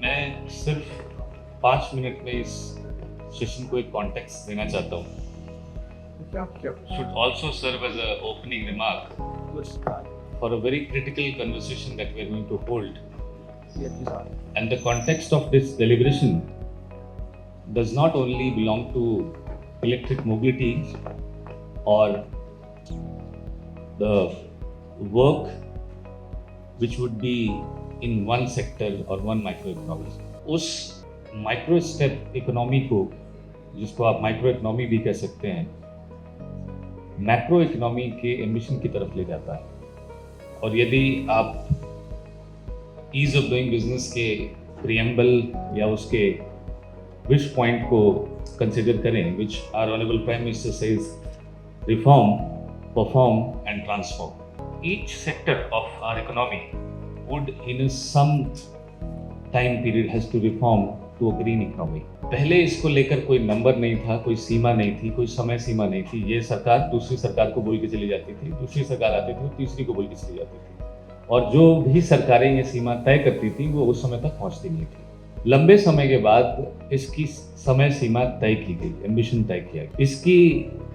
मैं सिर्फ 5 मिनट में इस सेशन को एक कॉन्टेक्स्ट देना चाहता हूँ. Should also serve as an opening remark for a very critical conversation that we are going to hold. And the context of this deliberation does not only belong to electric mobility or the work which would be in one sector or one microeconomy. उस micro step economy को, जिसको आप micro economy भी कह सकते हैं, macro economy के ambition की तरफ ले जाता है. और यदि आप ईज ऑफ डूइंग बिजनेस के प्रीएम्बल या उसके विश पॉइंट को कंसिडर करें, which our honourable prime minister says reform, perform and transform. Each sector of our economy would in some time period has to reform to a green economy. पहले इसको लेकर कोई नंबर नहीं था, कोई सीमा नहीं थी, कोई समय सीमा नहीं थी. ये सरकार दूसरी सरकार को बोल के चली जाती थी, दूसरी सरकार आती थी, तीसरी को बोल के चली जाती थी, और जो भी सरकारें ये सीमा तय करती थी वो उस समय तक पहुंचती नहीं थी. लंबे समय के बाद इसकी समय सीमा तय की गई, एम्बिशन तय किया गया. इसकी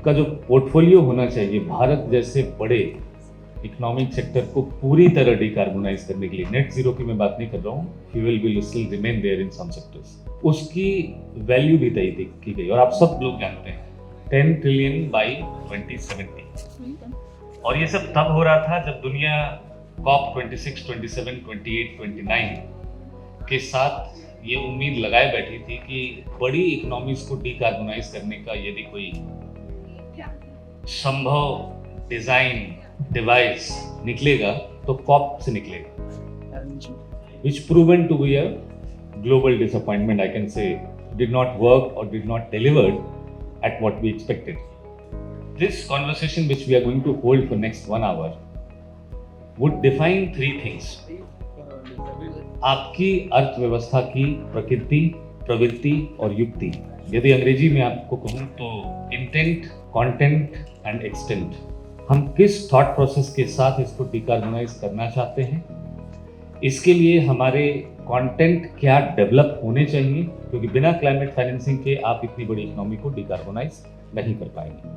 का जो पोर्टफोलियो होना चाहिए भारत जैसे बड़े इकोनॉमिक सेक्टर को पूरी तरह डिकार्बोनाइज करने के लिए, नेट जीरो की मैं बात नहीं कर रहा हूँ, fuel will still remain there in some sectors, उसकी वैल्यू भी तय की गई. और आप सब लोग जानते हैं 10 ट्रिलियन बाय 2070. और ये सब तब हो रहा था जब दुनिया COP 26, 27, 28, 29 के साथ ये उम्मीद लगाए बैठी थी कि बड़ी इकोनॉमीज को डिकार्बोनाइज करने का यदि कोई संभव डिजाइन डिवाइस निकलेगा तो कॉप से निकलेगा, which proven to be a global disappointment. I can say did not work or did not deliver at what we expected. This conversation which we are going to hold for next 1 hour would define 3 things. आपकी अर्थव्यवस्था की प्रकृति, प्रवृत्ति और युक्ति. यदि अंग्रेजी में आपको कहूँ तो इंटेंट, कंटेंट एंड एक्सटेंट. हम किस थॉट प्रोसेस के साथ इसको डिकार्बोनाइज करना चाहते हैं, इसके लिए हमारे कंटेंट क्या डेवलप होने चाहिए, क्योंकि बिना क्लाइमेट फाइनेंसिंग के आप इतनी बड़ी इकोनॉमी को डिकार्बोनाइज नहीं कर पाएंगे.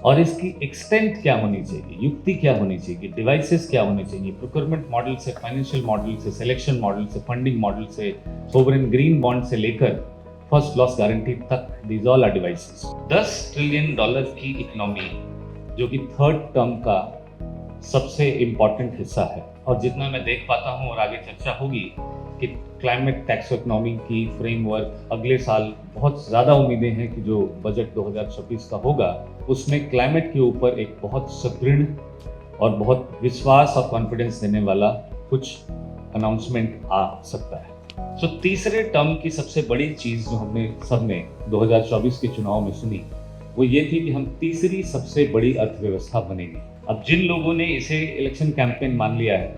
और इसकी एक्सटेंट क्या होनी चाहिए, युक्ति क्या होनी चाहिए, डिवाइसेस क्या होने चाहिए, प्रोक्योरमेंट मॉडल से, फाइनेंशियल मॉडल से, सिलेक्शन मॉडल से, फंडिंग मॉडल से, सोवरेन ग्रीन बॉन्ड से लेकर फर्स्ट लॉस गारंटी तक, these all are devices. $10 trillion की इकोनॉमी जो कि थर्ड टर्म का सबसे इम्पॉर्टेंट हिस्सा है, और जितना मैं देख पाता हूँ और आगे चर्चा होगी कि क्लाइमेट टैक्सो इकोनॉमी की फ्रेमवर्क अगले साल बहुत ज़्यादा उम्मीदें हैं कि जो बजट 2026 का होगा उसमें क्लाइमेट के ऊपर एक बहुत सुदृढ़ और बहुत विश्वास और कॉन्फिडेंस देने वाला कुछ अनाउंसमेंट आ सकता है. सो तीसरे टर्म की सबसे बड़ी चीज़ जो हमने सबने 2024 के चुनाव में सुनी वो ये थी कि हम तीसरी सबसे बड़ी अर्थव्यवस्था बनेंगे. अब जिन लोगों ने इसे इलेक्शन कैंपेन मान लिया है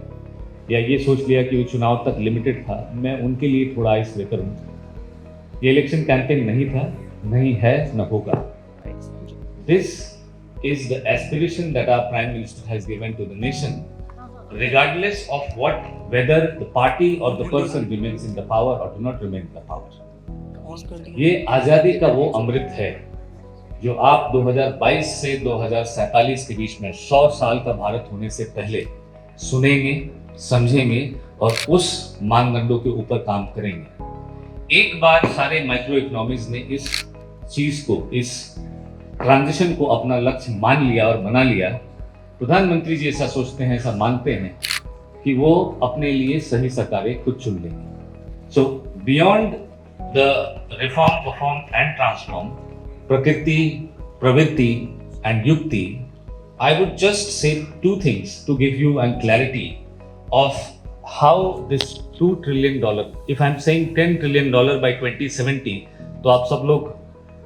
या ये सोच लिया कि वो चुनाव तक लिमिटेड था, मैं उनके लिए थोड़ा आइस ब्रेकर हूँ. ये इलेक्शन कैंपेन नहीं था, नहीं है, न होगा. This is the aspiration that our prime minister has given to the nation, regardless of whether the party or the person remains in the power or do not remain in the power. ये आज़ादी का वो अमृत है जो आप 2022 से 2047 के बीच में 100 साल का भारत होने से पहले सुनेंगे, समझेंगे और उस मानदंडों के ऊपर काम करेंगे. एक बार सारे माइक्रो इकोनॉमीज ने इस चीज को, इस ट्रांजिशन को अपना लक्ष्य मान लिया और बना लिया, प्रधानमंत्री जी ऐसा सोचते हैं, ऐसा मानते हैं कि वो अपने लिए सही सरकारें खुद चुन लेंगे. सो beyond the reform, perform and transform, प्रकृति, प्रवृत्ति एंड युक्ति, I would just say 2 things to give you a clarity of how this $2 trillion, if I'm saying $10 trillion by 2070, तो आप सब लोग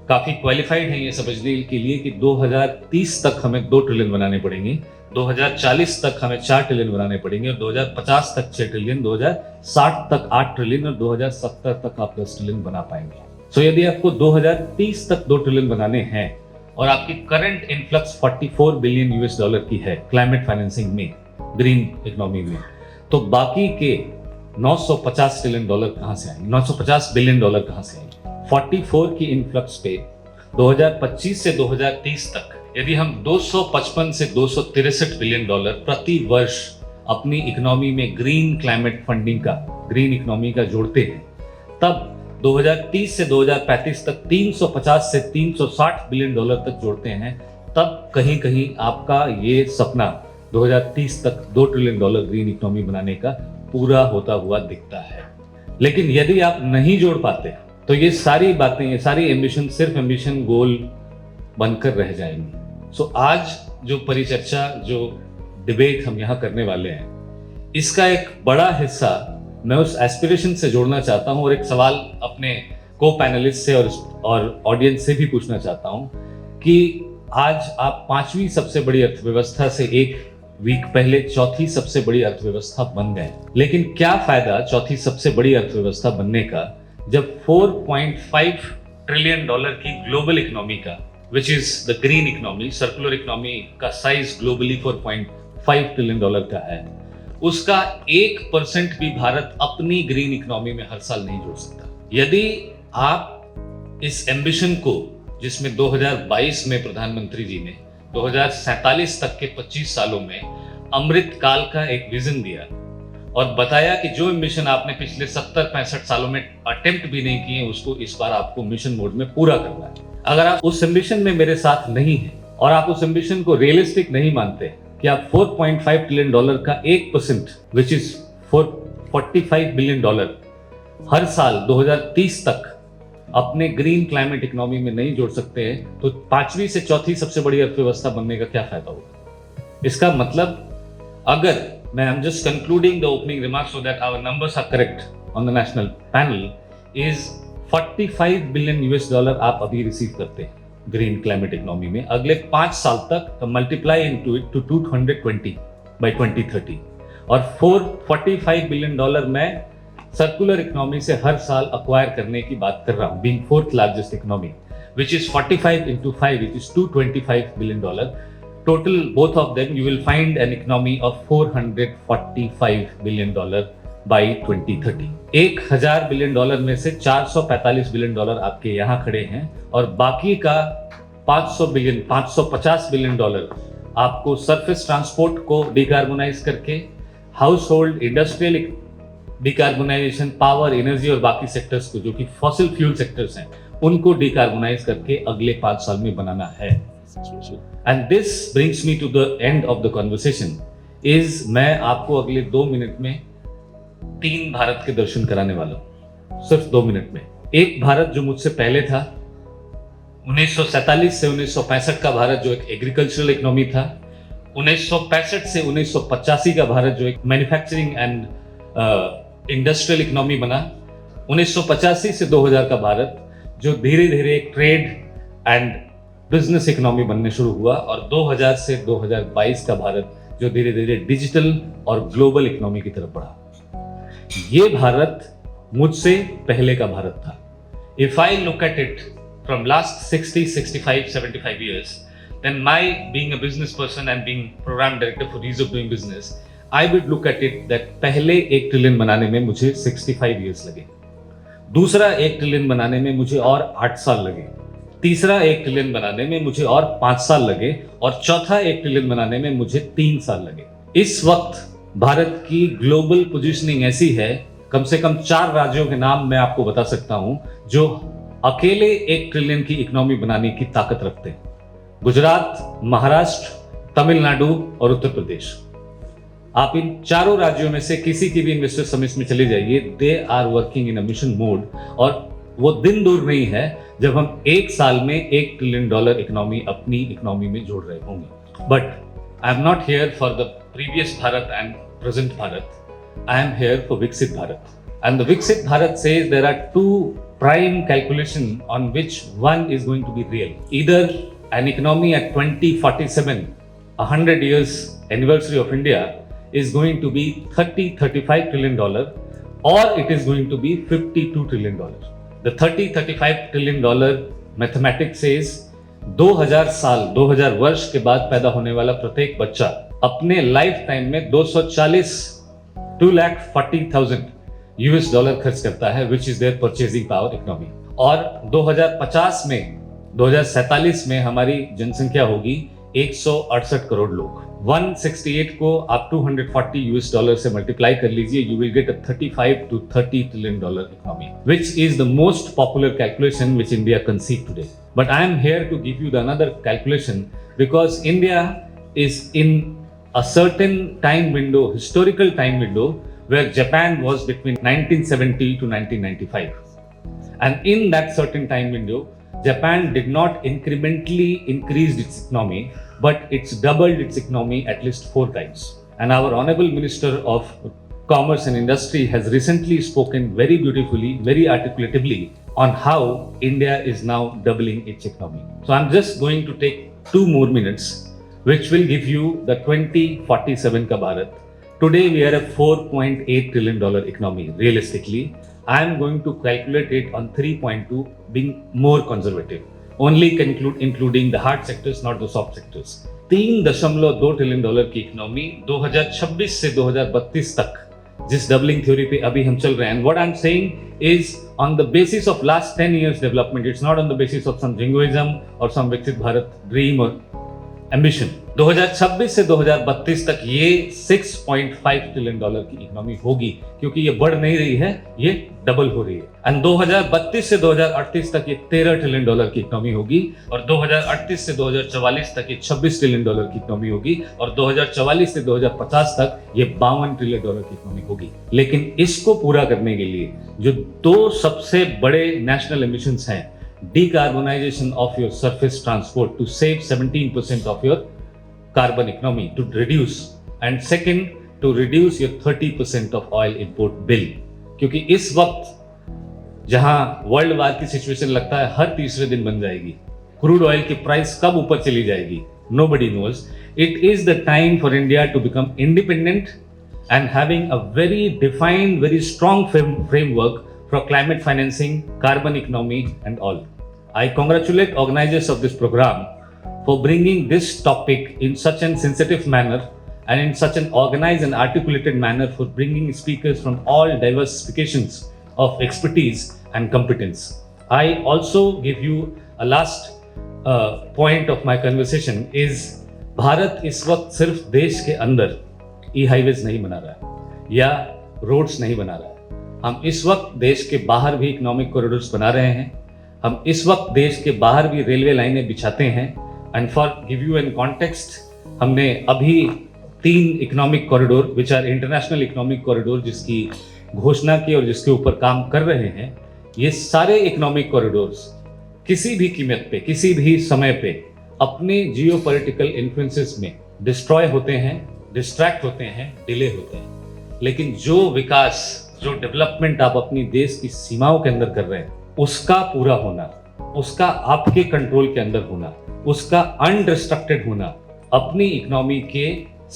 काफी क्वालिफाइड हैं ये समझने के लिए कि 2030 तक हमें 2 ट्रिलियन बनाने पड़ेंगे, 2040 तक हमें 4 ट्रिलियन बनाने पड़ेंगे, और 2050 तक 6 ट्रिलियन, 2060 तक 8 ट्रिलियन और 2070 तक आप 10 ट्रिलियन बना पाएंगे. सो यदि आपको 2030 तक 2 ट्रिलियन बनाने हैं और आपकी करंट इन्फ्लक्स $44 बिलियन की है क्लाइमेट फाइनेंसिंग में, ग्रीन इकोनॉमी में, तो बाकी के 950 ट्रिलियन डॉलर कहां से आएंगे, 950 बिलियन डॉलर कहां से आएंगे। 44 की इन्फ्लक्स पे 2025 से 2030 तक यदि हम 255 से 263 बिलियन डॉलर प्रति वर्ष अपनी इकोनॉमी में ग्रीन क्लाइमेट फंडिंग का, ग्रीन इकोनॉमी का जोड़ते हैं, तब 2030 से 2035 तक 350 से 360 बिलियन डॉलर तक जोड़ते हैं, तब कहीं कहीं आपका ये सपना 2030 तक 2 ट्रिलियन डॉलर ग्रीन इकोनॉमी बनाने का पूरा होता हुआ दिखता है। लेकिन यदि आप नहीं जोड़ पाते तो ये सारी बातें, ये सारी एम्बिशन सिर्फ एम्बिशन गोल बनकर रह जाएंगी। सो आज जो परिचर्चा, जो डिबेट हम यहाँ करने वाले हैं, इसका एक बड़ा हिस्सा मैं उस एस्पिरेशन से जोड़ना चाहता हूँ और एक सवाल अपने को पैनलिस्ट से और ऑडियंस से भी पूछना चाहता हूँ कि आज आप 5वीं सबसे बड़ी अर्थव्यवस्था से एक वीक पहले चौथी सबसे बड़ी अर्थव्यवस्था बन गए, लेकिन क्या फायदा चौथी सबसे बड़ी अर्थव्यवस्था बनने का जब 4.5 ट्रिलियन डॉलर की ग्लोबल इकोनॉमी का, which is the green economy, circular economy का साइज ग्लोबली 4.5 ट्रिलियन डॉलर का है, उसका 1% भी भारत अपनी ग्रीन इकोनॉमी में हर साल नहीं जोड़ सकता। यदि आप इस एम्बिशन को, जिसमें 2022 में प्रधानमंत्री जी ने 2047 तक के 25 सालों में अमृत काल का एक विजन दिया और बताया कि जो मिशन आपने पिछले 70-65 सालों में अटेम्प्ट भी नहीं किए, उसको इस बार आपको मिशन मोड में पूरा करना है। अगर आप उस एम्बिशन में मेरे साथ नहीं हैं और आप उस एम्बिशन को रियलिस्टिक नहीं मानते कि आप 4.5 ट्रिलियन डॉलर का 1% विच इज 45 बिलियन डॉलर हर साल 2030 तक अपने ग्रीन क्लाइमेट इकोनॉमी में नहीं जोड़ सकते हैं, तो 5वीं से चौथी सबसे बड़ी अर्थव्यवस्था बनने का क्या फायदा होगा। इसका मतलब, अगर मैं I am just concluding the opening remarks so that our numbers are correct on the national panel, is 45 billion US dollar आप अभी रिसीव करते हैं ग्रीन क्लाइमेट इकोनॉमी में अगले 5 साल तक, multiply into it to 220 by 2030, और 45 बिलियन डॉलर मैं सर्कुलर इकोनॉमी से हर साल अक्वायर करने की बात कर रहा हूं, being 4th largest economy, which is 45 into 5, which is 225 billion dollar. Total, both of them, you will find an economy of 445 billion dollar by 2030. 1000 billion dollar में से 445 बिलियन डॉलर आपके यहाँ खड़े हैं और बाकी का 550 बिलियन डॉलर आपको सरफेस ट्रांसपोर्ट को डिकार्बोनाइज करके, house hold industrial decarbonisation, power, energy और बाकी सेक्टर्स को जो कि फॉसिल फ्यूल सेक्टर्स हैं, उनको डिकार्बोनाइज करके अगले 5 साल में बनाना है। And this brings me to the end of the conversation is, मैं आपको अगले 2 मिनट में 3 भारत के दर्शन कराने वाला हूं, सिर्फ 2 मिनट में। एक भारत जो मुझसे पहले था, 1947 से 1965 का भारत जो एक एग्रीकल्चरल इकोनॉमी था, 1965 से 1985 का भारत जो एक मैन्युफैक्चरिंग एंड इंडस्ट्रियल इकोनॉमी बना, 1985 से 2000 का भारत जो धीरे धीरे एक ट्रेड एंड बिजनेस इकोनॉमी बनने शुरू हुआ, और 2000 से 2022 का भारत जो धीरे धीरे डिजिटल और ग्लोबल इकोनॉमी की तरफ बढ़ा। ये भारत मुझसे पहले का भारत था। If I look at it from last 60, 65, 75 years, then my being a business person and being program director for Ease of Doing Business, I would look at it that पहले 1 trillion बनाने में मुझे 65 years लगे, दूसरा 1 trillion बनाने में मुझे और 8 साल लगे, तीसरा 1 ट्रिलियन बनाने में मुझे और 5 साल लगे, और चौथा 1 ट्रिलियन बनाने में मुझे 3 साल लगे। इस वक्त भारत की ग्लोबल पोजीशनिंग ऐसी है, कम से कम 4 राज्यों के नाम मैं आपको बता सकता हूं जो अकेले 1 ट्रिलियन की इकोनॉमी बनाने की ताकत रखते हैं। गुजरात, महाराष्ट्र, तमिलनाडु और उत्तर प्रदेश। आप इन चारों राज्यों में से किसी की भी इन्वेस्टर समिट में चले जाइए, they are working in a mission mode, और वो दिन दूर नहीं है जब हम 1 साल में 1 ट्रिलियन डॉलर इकोनॉमी अपनी इकोनॉमी में जोड़ रहे होंगे। But I am not here for the previous Bharat and present Bharat, I am here for विकसित भारत। एंड द विकसित Bharat says there are 2 prime calculation on which one is going to be real. Either an economy at 2047, 100 years anniversary of India, is going to be 30-35 trillion dollar, or it is going to be 52 trillion dollar. The 30-35 trillion dollar mathematics says 2000 साल, 2000 वर्ष के बाद पैदा होने वाला प्रत्येक बच्चा अपने लाइफ टाइम में 240 2,40,000 यूएस डॉलर खर्च करता है, which is their purchasing power economy. और 2050 में 2047 में हमारी जनसंख्या होगी 168 करोड़ लोग। 168 को आप 240 यूएस डॉलर से मल्टीप्लाई कर लीजिए, you will get a 35 to 30 trillion dollar economy, which is the most popular calculation which India conceived today. But I am here to give you the another calculation, because India is in a certain time window, historical time window, where Japan was between 1970 to 1995. And in that certain time window, Japan did not incrementally increase its economy, but it's doubled its economy at least 4 times. And our Honorable Minister of Commerce and Industry has recently spoken very beautifully, very articulatively on how India is now doubling its economy. So I'm just going to take 2 more minutes, which will give you the 2047 ka Bharat. Today we are a $4.8 trillion economy, realistically. I am going to calculate it on 3.2, being more conservative. Only including the hard sectors, not the soft sectors. $3.2 trillion की economy 2026 से 2032 तक, जिस doubling theory पे अभी हम चल रहे हैं. And what I'm saying is on the basis of last 10 years development. It's not on the basis of some jingoism or some Viksit Bharat dream or ambition. 2026 से 2032 तक ये 6.5 ट्रिलियन डॉलर की इकोनॉमी होगी, क्योंकि ये बढ़ नहीं रही है, ये डबल हो रही है. एंड 2032 से 2038 तक ये 13 ट्रिलियन डॉलर की इकोनॉमी होगी, और 2038 से 2044 तक ये 26 ट्रिलियन डॉलर की इकोनॉमी होगी, और 2044 से 2050 तक ये 52 ट्रिलियन डॉलर की इकोनॉमी होगी. लेकिन इसको पूरा करने के लिए जो 2 सबसे बड़े नेशनल एम्बिशंस हैं, decarbonization of your surface transport to save 17% of your carbon economy, to reduce, and second to reduce your 30% of oil import bill. क्योंकि इस वक्त जहां वर्ल्ड वार की सिचुएशन लगता है हर तीसरे दिन बन जाएगी, क्रूड ऑयल की प्राइस कब ऊपर चली जाएगी, nobody knows. It is the time for India to become independent and having a very defined, very strong framework for climate financing, carbon economy and all. I congratulate organizers of this program for bringing this topic in such a sensitive manner and in such an organized and articulated manner, for bringing speakers from all diversifications of expertise and competence. I also give you a last point of my conversation is Bharat इस वक्त सिर्फ देश के अंदर ई-हाईवेज नहीं बना रहा है या रोड्स नहीं बना रहा है. हम इस वक्त देश के बाहर भी इकोनॉमिक कॉरिडोर्स बना रहे हैं. हम इस वक्त देश के बाहर भी रेलवे लाइनें बिछाते हैं. And for give you an context, हमने अभी 3 economic corridor which are international economic corridor जिसकी घोषणा की और जिसके ऊपर काम कर रहे हैं. ये सारे इकोनॉमिक कॉरिडोर्स किसी भी कीमत पे, किसी भी समय पे अपने जियो पॉलिटिकल इन्फ्लुएंसेस में डिस्ट्रॉय होते हैं, डिस्ट्रैक्ट होते हैं, डिले होते हैं. लेकिन जो विकास, जो डेवलपमेंट आप अपनी देश की सीमाओं के अंदर कर रहे हैं, उसका पूरा होना, उसका आपके कंट्रोल के अंदर होना, उसका अनडिस्ट्रक्टेड होना अपनी इकोनॉमी के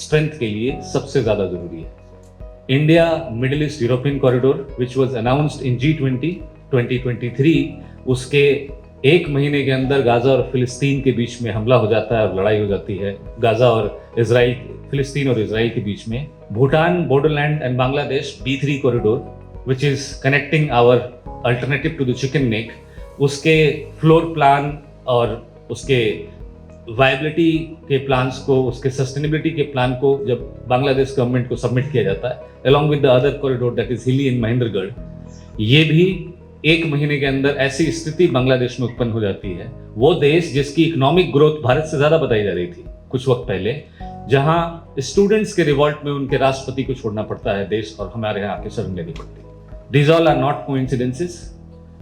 स्ट्रेंथ के लिए सबसे ज्यादा जरूरी है. India middle east European corridor which was announced in G20 2023, उसके 1 महीने के अंदर गाजा और फिलिस्तीन के बीच में हमला हो जाता है और लड़ाई हो जाती है. गाजा और इजराइल, फिलिस्तीन और इजराइल के बीच में. Bhutan, Bodoland and Bangladesh B3 corridor which is connecting our alternative to the chicken neck, उसके फ्लोर प्लान और उसके वायबिलिटी के प्लान्स को, उसके सस्टेनेबिलिटी के प्लान को जब बांग्लादेश गवर्नमेंट को सबमिट किया जाता है, along with the other corridor that is हिली इन महेंद्रगढ़, ये भी 1 महीने के अंदर ऐसी स्थिति बांग्लादेश में उत्पन्न हो जाती है. वो देश जिसकी इकोनॉमिक ग्रोथ भारत से ज्यादा बताई जा रही थी कुछ वक्त पहले, जहां स्टूडेंट्स के रिवॉल्ट में उनके राष्ट्रपति को छोड़ना पड़ता है देश और हमारे यहाँ आके शरण लेनी पड़ती है. These all are not coincidences.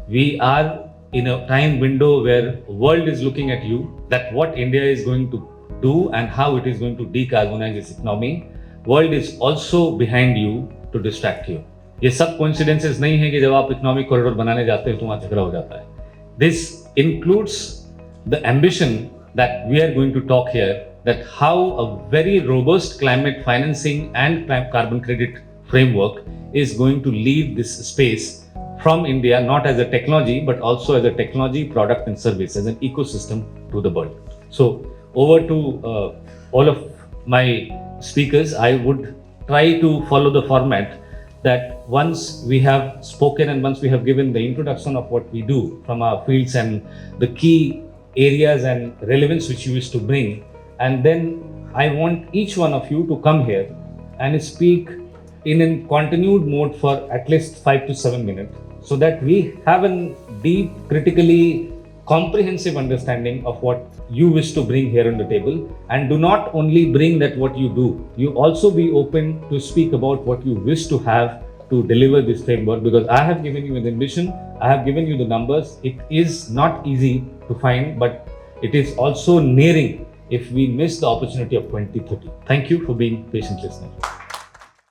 We are in a time window where world is looking at you, that what India is going to do and how it is going to decarbonize its economy. World is also behind you to distract you. ये सब coincidences नहीं है कि जब आप economic corridor बनाने जाते हैं तो वहाँ झगड़ा हो जाता है. This includes the ambition that we are going to talk here, that how a very robust climate financing and carbon credit framework is going to leave this space from India, not as a technology, but also as a technology, product and service, as an ecosystem to the world. So over to all of my speakers, I would try to follow the format that once we have spoken and once we have given the introduction of what we do from our fields and the key areas and relevance which you wish to bring, and then I want each one of you to come here and speak in a continued mode for at least 5 to 7 minutes so that we have a deep, critically comprehensive understanding of what you wish to bring here on the table. And do not only bring that what you do, you also be open to speak about what you wish to have to deliver this framework, because I have given you an ambition, I have given you the numbers. It is not easy to find, but it is also nearing if we miss the opportunity of 2030. Thank you for being patient listener.